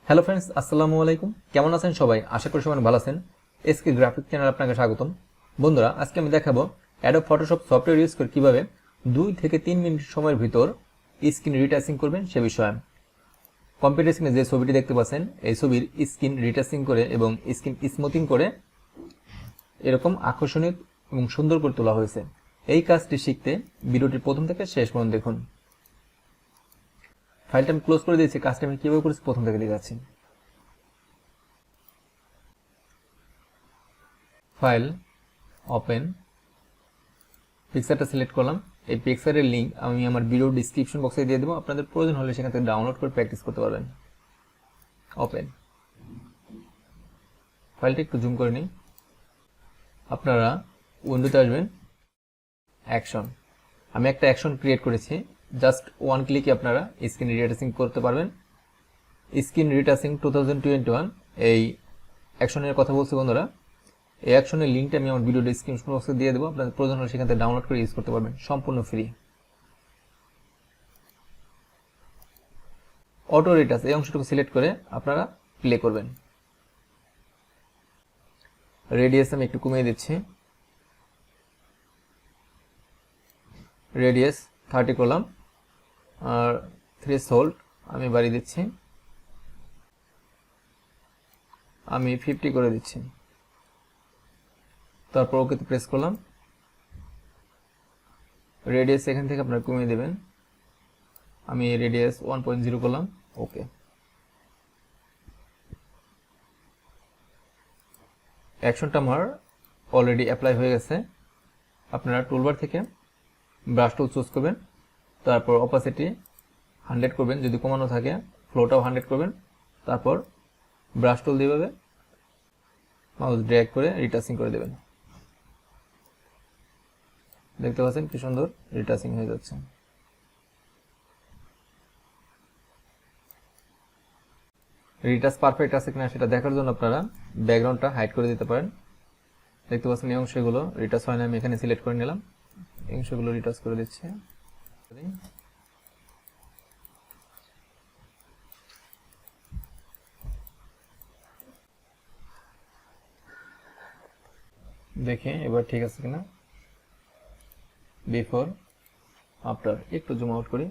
Hello friends, আসসালামু আলাইকুম। কেমন আছেন সবাই? আশা করি সবাই ভালো আছেন। এসকে গ্রাফিক চ্যানেল আপনাকে স্বাগতম। বন্ধুরা, আজকে আমি দেখাবো অ্যাডোব ফটোশপ সফটওয়্যার ইউজ করে কিভাবে 2 থেকে 3 মিনিট সময়ের ভিতর স্ক্রিন রিটাচিং করবেন সে বিষয়ে। কম্পিউটার স্ক্রিনে যে ছবিটি দেখতে পাচ্ছেন, এই ছবির স্ক্রিন রিটাচিং করে এবং স্ক্রিন স্মুথিং করে এরকম আকর্ষণীয় এবং সুন্দর করে তোলা হয়েছে। এই কাজটি শিখতে ভিডিওটি প্রথম থেকে শেষ পর্যন্ত দেখুন। ফাইলটা আমি ক্লোজ করে দিয়েছি। কাজটা আমি কিভাবে করেছি প্রথম থেকে দেখাচ্ছি। ফাইল, ওপেন, পিকচারটা সিলেক্ট করলাম। এই পিকচারের লিঙ্ক আমি আমার ভিডিও ডিসক্রিপশন বক্সে দিয়ে দেবো। আপনাদের প্রয়োজন হলে সেখান থেকে ডাউনলোড করে প্র্যাকটিস করতে পারবেন। ওপেন, ফাইলটা একটু জুম করে নিই। আপনারা উইন্ডোতে আসবেন, অ্যাকশন। আমি একটা অ্যাকশন ক্রিয়েট করেছি। জাস্ট ওয়ান ক্লিকে আপনারা স্ক্রিন রিটাচিং করতে পারবেন। স্ক্রিন রিটাচিং 2021 এই অ্যাকশনের কথা বলছি বন্ধুরা। এই অ্যাকশনের লিঙ্কটা আমি আমার ভিডিও ডেসক্রিপশন বক্সে দিয়ে দেবো। আপনাদের প্রয়োজন হলে সেখান থেকে ডাউনলোড করে ইউজ করতে পারবেন, সম্পূর্ণ ফ্রি। অটো রিটাচ এই অংশটুকু সিলেক্ট করে আপনারা প্লে করবেন। রেডিয়াস আমি একটু কমিয়ে দিচ্ছি। রেডিয়াস 30 করলাম, আর থ্রেশহোল্ড আমি বাড়িয়ে দিচ্ছি, আমি 50 করে দিচ্ছি। তারপর ওকেতে প্রেস করলাম। রেডিয়াস এখান থেকে আপনারা কমিয়ে দেবেন। আমি রেডিয়াস 1.0 করলাম, ওকে। অ্যাকশনটা আমার অলরেডি অ্যাপ্লাই হয়ে গেছে। আপনারা টুলবার থেকে ব্রাশ টুল চুজ করবেন, তারপর অপাসিটি 100 করবেন, যদি কমানো থাকে ফ্লোটাও 100 করবেন। তারপর ব্রাশ টুল দিয়ে মাউস ড্র্যাগ করে রিটাচিং করে দেবেন। দেখতে পাচ্ছেন কি সুন্দর রিটাচিং হয়ে যাচ্ছে। রিটাচ পারফেক্ট আছে কিনা সেটা দেখার জন্য আপনারা ব্যাকগ্রাউন্ডটা হাইড করে দিতে পারেন। দেখতে পাচ্ছেন এই অংশগুলো রিটাচ হয় না, আমি এখানে সিলেক্ট করে নিলাম। এই অংশগুলো রিটাচ করে দিচ্ছি। দেখে এবার ঠিক আছে কিনা। বিফোর আফটার একটু জুম আউট করি।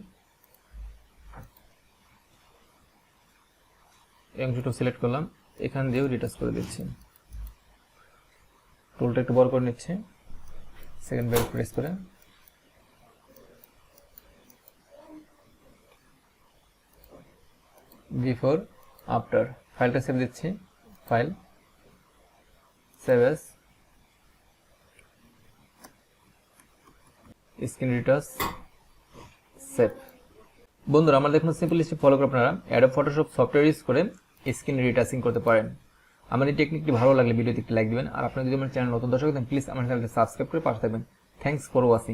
এই অংশটা সিলেক্ট করলাম, এখান দিয়েও রিটাচ করে দিচ্ছি। টুলটা একটু বড় করে নিচ্ছি, সেকেন্ড ব্যাক প্রেস করে। বিফোর আফটার ফাইলটা সেভ দিচ্ছি। File, save as, screen retouch, save. বন্ধুরা, আমার দেখুন সিম্পল স্টেপ ফলো করে আপনারা অ্যাডোব ফটোশপ সফটওয়্যার ইউজ করে স্ক্রিন রিটাচিং করতে পারেন। আমার এই টেকনিকটি ভালো লাগলে ভিডিওতে একটি লাইক দিবেন, আর আপনারা যদি আমার চ্যানেল নতুন দর্শক হন প্লিজ আমার চ্যানেলটি সাবস্ক্রাইব করে পাশে থাকবেন। Thanks for watching.